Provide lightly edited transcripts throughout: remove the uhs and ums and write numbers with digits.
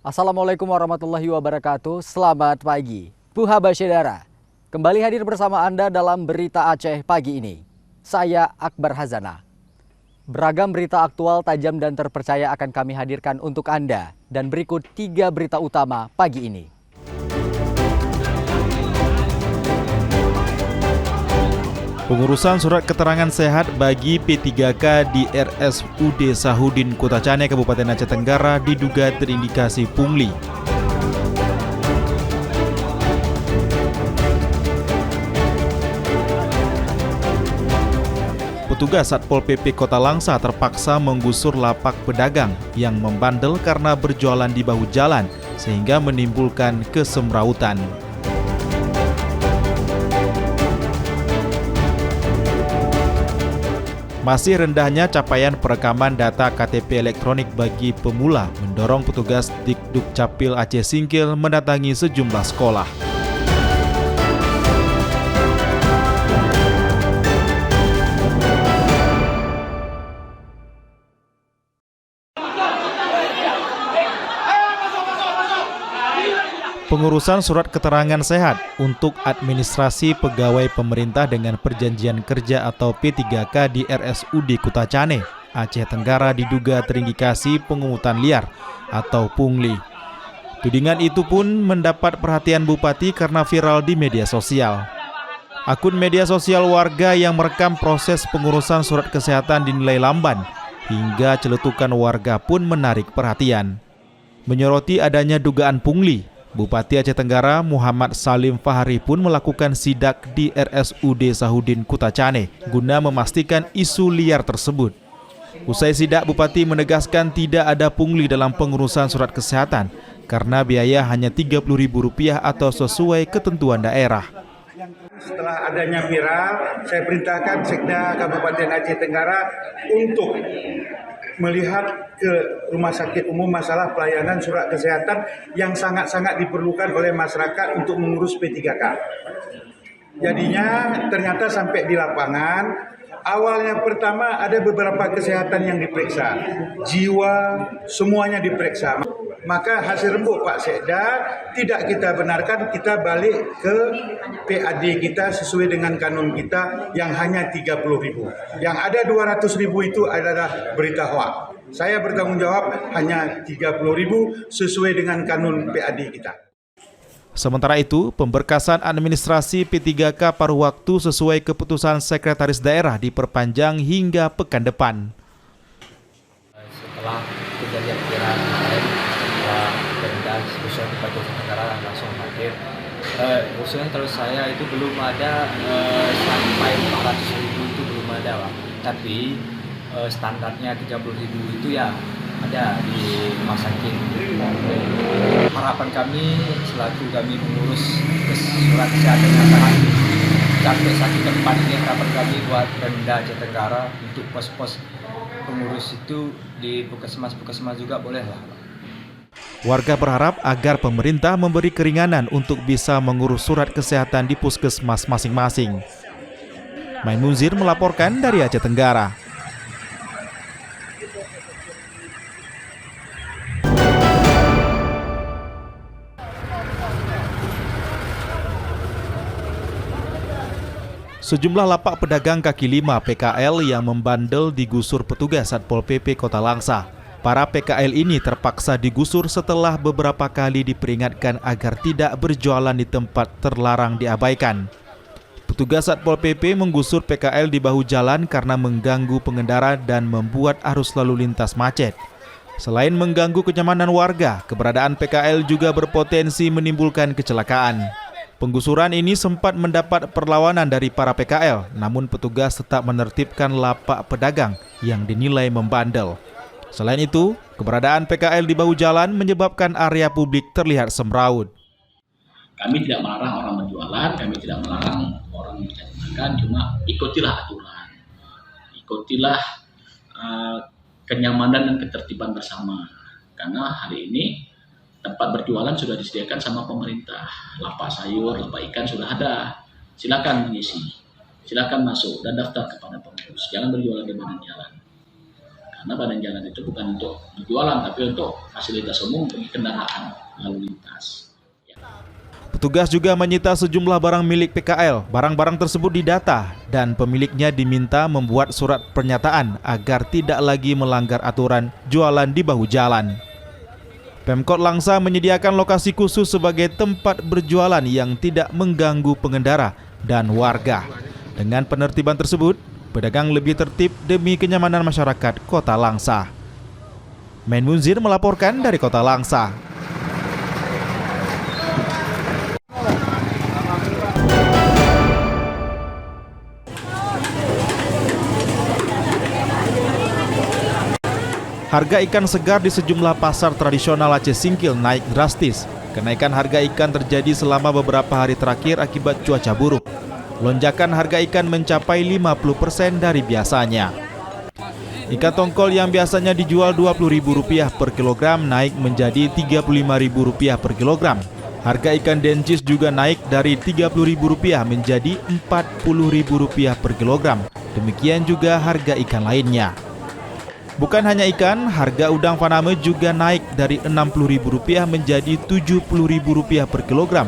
Assalamualaikum warahmatullahi wabarakatuh. Selamat pagi. Puha Basyedara. Kembali hadir bersama Anda dalam Berita Aceh pagi ini. Saya Akbar Hazana. Beragam berita aktual, tajam dan terpercaya akan kami hadirkan untuk Anda. Dan berikut 3 berita utama pagi ini. Pengurusan surat keterangan sehat bagi P3K di RSUD Sahudin Kutacane, Kabupaten Aceh Tenggara diduga terindikasi pungli. Petugas Satpol PP Kota Langsa terpaksa menggusur lapak pedagang yang membandel karena berjualan di bahu jalan sehingga menimbulkan kesemrautan. Masih rendahnya capaian perekaman data KTP elektronik bagi pemula mendorong petugas Dikduk Capil Aceh Singkil mendatangi sejumlah sekolah. Pengurusan surat keterangan sehat untuk administrasi pegawai pemerintah dengan perjanjian kerja atau P3K di RSUD Kutacane, Aceh Tenggara diduga terindikasi pungutan liar atau pungli. Tudingan itu pun mendapat perhatian Bupati karena viral di media sosial. Akun media sosial warga yang merekam proses pengurusan surat kesehatan dinilai lamban, hingga celetukan warga pun menarik perhatian. Menyoroti adanya dugaan pungli, Bupati Aceh Tenggara Muhammad Salim Fahri pun melakukan sidak di RSUD Sahudin Kutacane guna memastikan isu liar tersebut. Usai sidak, Bupati menegaskan tidak ada pungli dalam pengurusan surat kesehatan karena biaya hanya Rp30.000 atau sesuai ketentuan daerah. Setelah adanya viral, saya perintahkan Sekda Kabupaten Aceh Tenggara untuk melihat ke rumah sakit umum masalah pelayanan surat kesehatan yang sangat-sangat diperlukan oleh masyarakat untuk mengurus P3K. Jadinya ternyata sampai di lapangan, awalnya pertama ada beberapa kesehatan yang diperiksa, jiwa semuanya diperiksa. Maka hasil rembuk Pak Sekda tidak kita benarkan, kita balik ke PAD kita sesuai dengan kanun kita yang hanya 30.000. Yang ada 200.000 itu adalah berita hoaks. Saya bertanggung jawab hanya 30.000 sesuai dengan kanun PAD kita. Sementara itu, pemberkasan administrasi P3K paruh waktu sesuai keputusan Sekretaris Daerah diperpanjang hingga pekan depan. Setelah kejadian viral kemarin, Pemda khususnya Bupati Aceh Tenggara langsung hadir. Khususnya terus saya itu belum ada sampai 400.000 itu belum ada, Pak. Tapi standarnya 30.000 itu ya ada di rumah sakit. Harapan kami selaku kami mengurus surat kesehatan yang sangat sampai satu tempat ini, harapan kami buat Pemda Aceh Tenggara untuk pos-pos pengurus itu di puskesmas juga boleh lah. Warga berharap agar pemerintah memberi keringanan untuk bisa mengurus surat kesehatan di puskesmas masing-masing. Main Munzir melaporkan dari Aceh Tenggara. Sejumlah lapak pedagang kaki lima PKL yang membandel digusur petugas Satpol PP Kota Langsa. Para PKL ini terpaksa digusur setelah beberapa kali diperingatkan agar tidak berjualan di tempat terlarang diabaikan. Petugas Satpol PP menggusur PKL di bahu jalan karena mengganggu pengendara dan membuat arus lalu lintas macet. Selain mengganggu kenyamanan warga, keberadaan PKL juga berpotensi menimbulkan kecelakaan. Penggusuran ini sempat mendapat perlawanan dari para PKL, namun petugas tetap menertibkan lapak pedagang yang dinilai membandel. Selain itu, keberadaan PKL di bahu jalan menyebabkan area publik terlihat semrawut. Kami tidak melarang orang berjualan, kami tidak melarang orang mencari makan, cuma ikutilah aturan, ikutilah kenyamanan dan ketertiban bersama. Karena hari ini tempat berjualan sudah disediakan sama pemerintah, lapak sayur, lapak ikan sudah ada. Silakan mengisi, silakan masuk dan daftar kepada pengurus. Jangan berjualan di mana jalan. Karena badan jalan itu bukan untuk berjualan, tapi untuk fasilitas umum bagi kendaraan lalu lintas. Petugas juga menyita sejumlah barang milik PKL. Barang-barang tersebut didata dan pemiliknya diminta membuat surat pernyataan agar tidak lagi melanggar aturan jualan di bahu jalan. Pemkot Langsa menyediakan lokasi khusus sebagai tempat berjualan yang tidak mengganggu pengendara dan warga. Dengan penertiban tersebut, pedagang lebih tertib demi kenyamanan masyarakat Kota Langsa. Main Munzir melaporkan dari Kota Langsa. Harga ikan segar di sejumlah pasar tradisional Aceh Singkil naik drastis. Kenaikan harga ikan terjadi selama beberapa hari terakhir akibat cuaca buruk. Lonjakan harga ikan mencapai 50% dari biasanya. Ikan tongkol yang biasanya dijual Rp20.000 per kilogram naik menjadi Rp35.000 per kilogram. Harga ikan dencis juga naik dari Rp30.000 menjadi Rp40.000 per kilogram. Demikian juga harga ikan lainnya. Bukan hanya ikan, harga udang faname juga naik dari Rp60.000 menjadi Rp70.000 per kilogram.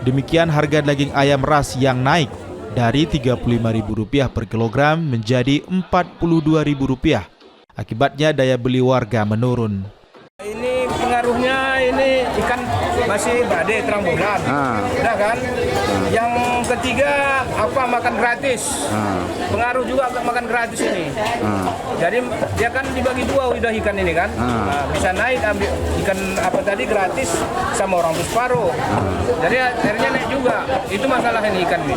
Demikian harga daging ayam ras yang naik dari Rp35.000 per kilogram menjadi Rp42.000. Akibatnya daya beli warga menurun. Ini pengaruhnya, ini ikan masih badai terang bulan, udah kan? Yang ketiga makan gratis, pengaruh juga makan gratis ini. Jadi dia kan dibagi dua udah ikan ini kan, bisa naik ambil ikan gratis sama orang tuh separuh. Jadi akhirnya naik juga. Itu masalah ini ikan ini.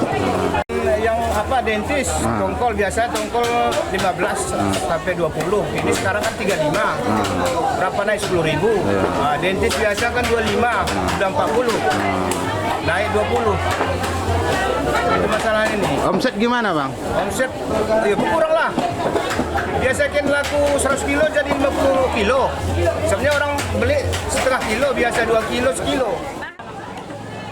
Yang dentis, tongkol biasa tongkol 15 sampai 20. Ini sekarang kan 35. Berapa naik 10.000. Dentis biasa kan 25, udah 40. Naik 20. Itu masalah ini. Omset gimana, Bang? Omset ya berkurang lah. Biasa kan laku 100 kilo jadi 50 kilo. Sebenarnya orang beli setengah kilo, biasa 2 kilo, sekilo.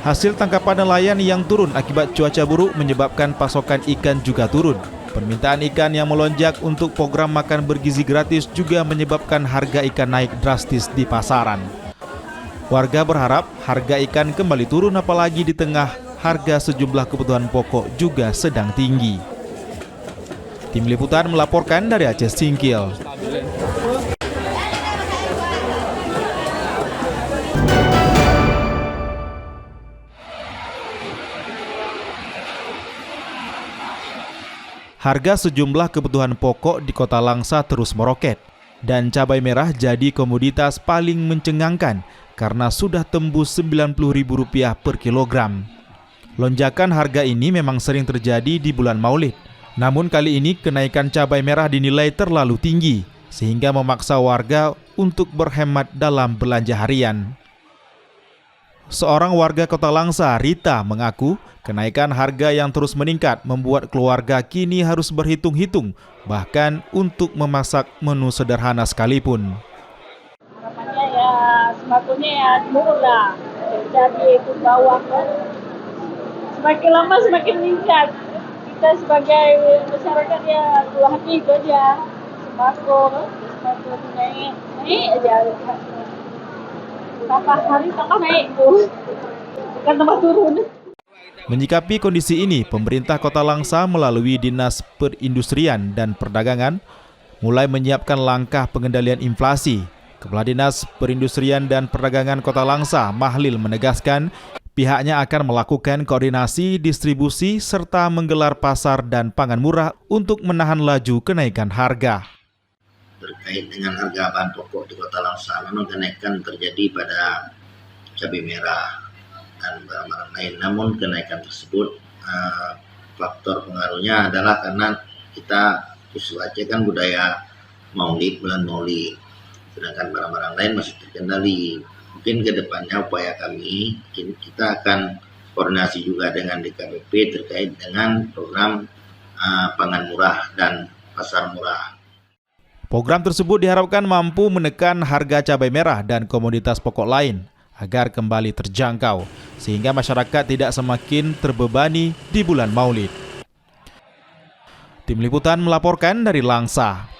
Hasil tangkapan nelayan yang turun akibat cuaca buruk menyebabkan pasokan ikan juga turun. Permintaan ikan yang melonjak untuk program makan bergizi gratis juga menyebabkan harga ikan naik drastis di pasaran. Warga berharap harga ikan kembali turun apalagi di tengah harga sejumlah kebutuhan pokok juga sedang tinggi. Tim Liputan melaporkan dari Aceh Singkil. Harga sejumlah kebutuhan pokok di Kota Langsa terus meroket dan cabai merah jadi komoditas paling mencengangkan karena sudah tembus Rp90.000 per kilogram. Lonjakan harga ini memang sering terjadi di bulan Maulid. Namun kali ini kenaikan cabai merah dinilai terlalu tinggi sehingga memaksa warga untuk berhemat dalam belanja harian. Seorang warga Kota Langsa, Rita, mengaku kenaikan harga yang terus meningkat membuat keluarga kini harus berhitung-hitung, bahkan untuk memasak menu sederhana sekalipun. Harapannya ya sembako-nya ya murah, jadi itu bawah kan. Semakin lama semakin meningkat. Kita sebagai masyarakat ya keluhannya itu aja, sembako naik aja. Tambah hari tambah naik tuh, bukan tambah turun. Menyikapi kondisi ini, pemerintah Kota Langsa melalui Dinas Perindustrian dan Perdagangan mulai menyiapkan langkah pengendalian inflasi. Kepala Dinas Perindustrian dan Perdagangan Kota Langsa, Mahlil, menegaskan pihaknya akan melakukan koordinasi distribusi serta menggelar pasar dan pangan murah untuk menahan laju kenaikan harga. Terkait dengan harga bahan pokok di Kota Langsa, memang kenaikan terjadi pada cabai merah dan barang-barang lain. Namun kenaikan tersebut faktor pengaruhnya adalah karena kita khusus Aceh kan budaya Maulid, bulan Maulid, sedangkan barang-barang lain masih terkendali. Mungkin ke depannya upaya kami, kita akan koordinasi juga dengan DKPP terkait dengan program pangan murah dan pasar murah. Program tersebut diharapkan mampu menekan harga cabai merah dan komoditas pokok lain agar kembali terjangkau, sehingga masyarakat tidak semakin terbebani di bulan Maulid. Tim Liputan melaporkan dari Langsa.